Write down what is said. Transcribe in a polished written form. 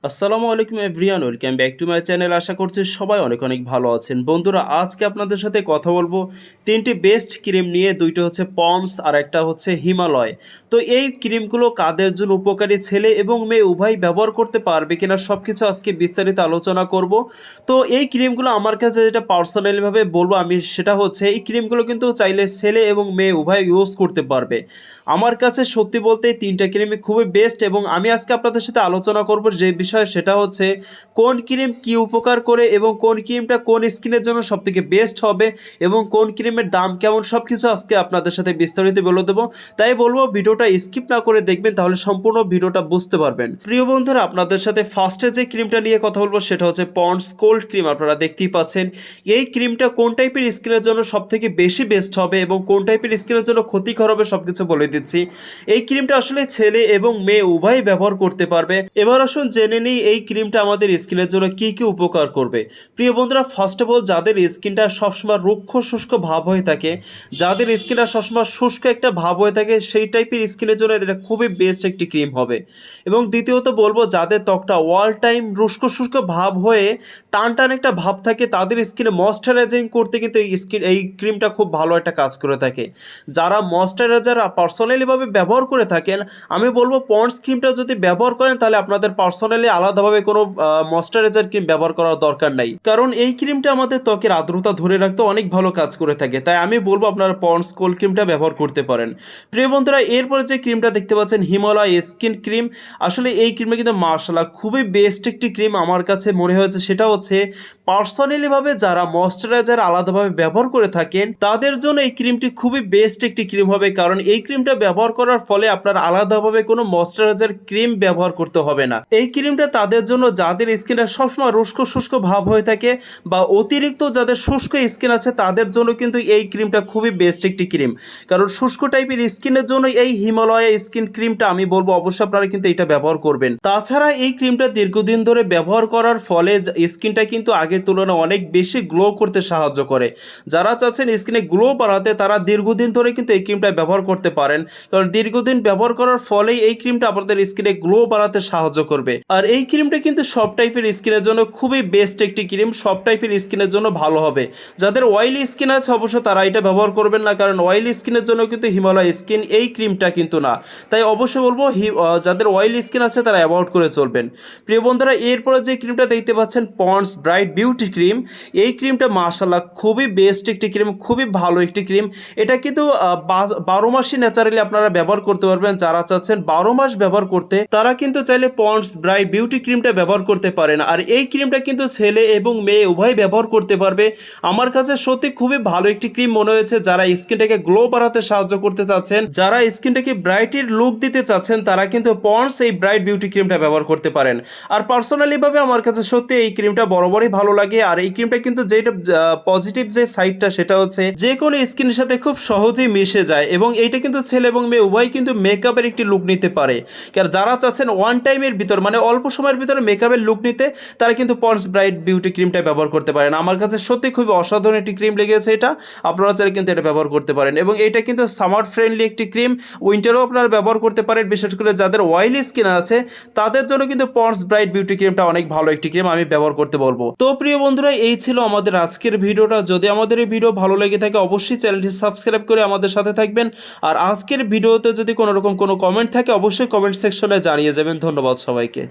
আসসালামু আলাইকুম everyone, welcome back to my channel. আশা করছি সবাই অনেক অনেক ভালো আছেন। বন্ধুরা, আজকে আপনাদের সাথে কথা বলবো তিনটি বেস্ট ক্রিম নিয়ে। দুইটা হচ্ছে পন্ডস আর একটা হচ্ছে হিমালয়। তো এই ক্রিমগুলো কাদের জন্য উপকারী, ছেলে এবং মেয়ে উভয় ব্যবহার করতে পারবে কিনা সব কিছু আজকে বিস্তারিত আলোচনা করব। তো এই ক্রিমগুলো আমার কাছে যেটা পার্সোনালিভাবে বলবো আমি, সেটা হচ্ছে এই ক্রিমগুলো কিন্তু চাইলে ছেলে এবং মেয়ে উভয় ইউজ করতে পারবে। আমার কাছে সত্যি বলতে এই তিনটা ক্রিমই খুবই বেস্ট, এবং আমি আজকে আপনাদের সাথে আলোচনা করব যে বিষয়, সেটা হচ্ছে কোন ক্রিম কি উপকার করে এবং কোন ক্রিমটা কোন স্কিনের জন্য সবথেকে বেস্ট হবে এবং কোন ক্রিমের দাম কেমন, সব কিছু আজকে আপনাদের সাথে বিস্তারিত বলে দেবো। তাই বলবো ভিডিওটা স্কিপ না করে দেখবেন, তাহলে সম্পূর্ণ ভিডিওটা বুঝতে পারবেন। প্রিয় বন্ধুরা, আপনাদের সাথে ফার্স্টে যে ক্রিমটা নিয়ে কথা বলবো সেটা হচ্ছে পন্ডস কোল্ড ক্রিম। আপনারা দেখতেই পাচ্ছেন এই ক্রিমটা কোন টাইপের স্কিনের জন্য সবথেকে বেশি বেস্ট হবে এবং কোন টাইপের স্কিনের জন্য ক্ষতিকর হবে সবকিছু বলে দিচ্ছি। এই ক্রিমটা আসলে ছেলে এবং মেয়ে উভয়ই ব্যবহার করতে পারবে। এবার আসুন জেনে নিই এই ক্রিমটা আমাদের স্কিনের জন্য কি কি উপকার করবে। প্রিয় বন্ধুরা, ফার্স্ট অফ অল, যাদের স্কিনটা সবসময় রুক্ষ শুষ্ক ভাব হয়ে থাকে, যাদের স্কিনটা সবসময় শুষ্ক একটা ভাব হয়ে থাকে, সেই টাইপের স্কিনের জন্য এটা খুবই বেস্ট একটি ক্রিম হবে। এবং দ্বিতীয়ত বলবো, যাদের ত্বকটা অল টাইম শুষ্ক শুষ্ক ভাব হয়ে টান টান একটা ভাব থাকে, তাদের স্কিনে ময়শ্চারাইজিং করতে কিন্তু এই ক্রিমটা খুব ভালো একটা কাজ করে থাকে। যারা ময়শ্চারাইজার পার্সোনালিভাবে ব্যবহার করে থাকেন, আমি বলবো পন্ডস ক্রিমটা যদি ব্যবহার করেন তাহলে আপনাদের পার্সোনালি আলাদাভাবে কোনো ময়শ্চারাইজার ক্রিম ব্যবহার করার দরকার নাই, কারণ এই ক্রিমটা আমাদের ত্বকের আর্দ্রতা ধরে রাখতে অনেক ভালো কাজ করে থাকে। তাই আমি বলবো আপনারা পন্ডস কোল্ড ক্রিমটা ব্যবহার করতে পারেন। প্রিয় বন্ধুরা, এরপরে যে ক্রিমটা দেখতে পাচ্ছেন হিমালয় স্কিন ক্রিম, আসলে এই ক্রিমটা কিন্তু মাশাআল্লাহ খুবই বেস্ট একটি ক্রিম আমার কাছে মনে হয়েছে। সেটা হচ্ছে পার্সোনালিভাবে যারা ময়শ্চারাইজার আলাদাভাবে ব্যবহার করে থাকেন তাদের জন্য এই ক্রিমটি খুবই বেস্ট একটি ক্রিম হবে, কারণ এই ক্রিমটা ব্যবহার করার ফলে আপনার আলাদাভাবে কোনো ময়শ্চারাইজার ক্রিম ব্যবহার করতে হবে না। এই ক্রিমটা তাদের জন্য যাদের স্কিনটা সবসময় শুষ্ক শুষ্ক ভাব হয়ে থাকে বা অতিরিক্ত যাদের শুষ্ক স্কিন আছে তাদের জন্য কিন্তু এই ক্রিমটা খুবই বেস্ট একটি ক্রিম, কারণ শুষ্ক টাইপের স্কিনের জন্য এই হিমালয় স্কিন ক্রিমটা আমি বলবো অবশ্যই আপনারা কিন্তু এটা ব্যবহার করবেন। তাছাড়া এই ক্রিমটা দীর্ঘদিন ধরে ব্যবহার করার ফলে স্কিনটা কিন্তু আগের তুলনায় অনেক বেশি গ্লো করতে সাহায্য করে। যারা চাচ্ছেন স্কিনে গ্লো বাড়াতে, তারা দীর্ঘদিন ধরে কিন্তু এই ক্রিমটা ব্যবহার করতে পারেন, কারণ দীর্ঘদিন ব্যবহার করার ফলেই এই ক্রিমটা আপনাদের স্কিনে গ্লো বাড়াতে সাহায্য করবে। আর এই ক্রিমটা কিন্তু সব টাইপের স্কিনের জন্য খুবই বেস্ট একটি ক্রিম, সব টাইপের স্কিনের জন্য ভালো হবে। যাদের অয়েলি স্কিন আছে অবশ্য তারা এটা ব্যবহার করবেন না, কারণ অয়েলি স্কিনের জন্য কিন্তু হিমালয় স্কিন এই ক্রিমটা কিন্তু না। তাই অবশ্যই বলবো যাদের অয়েলি স্কিন আছে তারা অ্যাভয়েড করে চলবেন। প্রিয় বন্ধুরা, এরপরে যে ক্রিমটা দেখতে পাচ্ছেন পন্ডস ব্রাইট বিউটি ক্রিম, এই ক্রিমটা মাশাআল্লাহ খুবই বেস্ট একটি ক্রিম, খুবই ভালো একটি ক্রিম। এটা কিন্তু 12 মাসই ন্যাচারালি আপনারা ব্যবহার করতে পারবেন। যারা চাচ্ছেন 12 মাস ব্যবহার করতে, তারা কিন্তু চাইলে পন্ডস ব্রাইট বিউটি ক্রিমটা ব্যবহার করতে পারেন। আর এই ক্রিমটা কিন্তু ছেলে এবং মেয়ে উভয় ব্যবহার করতে পারবে। আমার কাছে সত্যি খুবই ভালো একটি ক্রিম মনে হয়েছে। যারা স্কিনটাকে গ্লো বাড়াতে সাহায্য করতে চাচ্ছেন, যারা স্কিনটাকে ব্রাইটের লুক দিতে চাচ্ছেন, তারা কিন্তু পন্ডস এই ব্রাইট বিউটি ক্রিমটা ব্যবহার করতে পারেন। আর পার্সোনালিভাবে আমার কাছে সত্যি এই ক্রিমটা বরাবরই ভালো লাগে। আর এই ক্রিমটা কিন্তু যেটা পজিটিভ যে সাইডটা, সেটা হচ্ছে যে কোনো স্কিনের সাথে খুব সহজেই মিশে যায়, এবং এইটা কিন্তু ছেলে এবং মেয়ে উভয় কিন্তু মেকআপের একটি লুক নিতে পারে। কারণ যারা চাচ্ছেন ওয়ান টাইমের ভিতর মানে অল্প সময়ের ভিতরে মেকআপের লুক নিতে, তারা কিন্তু পন্ডস ব্রাইট বিউটি ক্রিমটা ব্যবহার করতে পারেন। আমার কাছে সত্যি খুবই অসাধারণ একটি ক্রিম লেগেছে এটা। আপনারা চাইলে কিন্তু এটা ব্যবহার করতে পারেন, এবং এটা কিন্তু সামার ফ্রেন্ডলি একটি ক্রিম, উইন্টারও আপনারা ব্যবহার করতে পারেন। বিশেষ করে যাদের অয়েলি স্কিন আছে তাদের জন্য কিন্তু পন্ডস ব্রাইট বিউটি ক্রিমটা অনেক ভালো একটি ক্রিম, আমি ব্যবহার করতে বলবো। তো প্রিয় বন্ধুরা, এই ছিল আমাদের আজকের ভিডিওটা। যদি আমাদের এই ভিডিও ভালো লেগে থাকে অবশ্যই চ্যানেলটি সাবস্ক্রাইব করে আমাদের সাথে থাকবেন। আর আজকের ভিডিওতে যদি কোনো রকম কোনো কমেন্ট থাকে অবশ্যই কমেন্ট সেকশনে জানিয়ে যাবেন। ধন্যবাদ সবাইকে।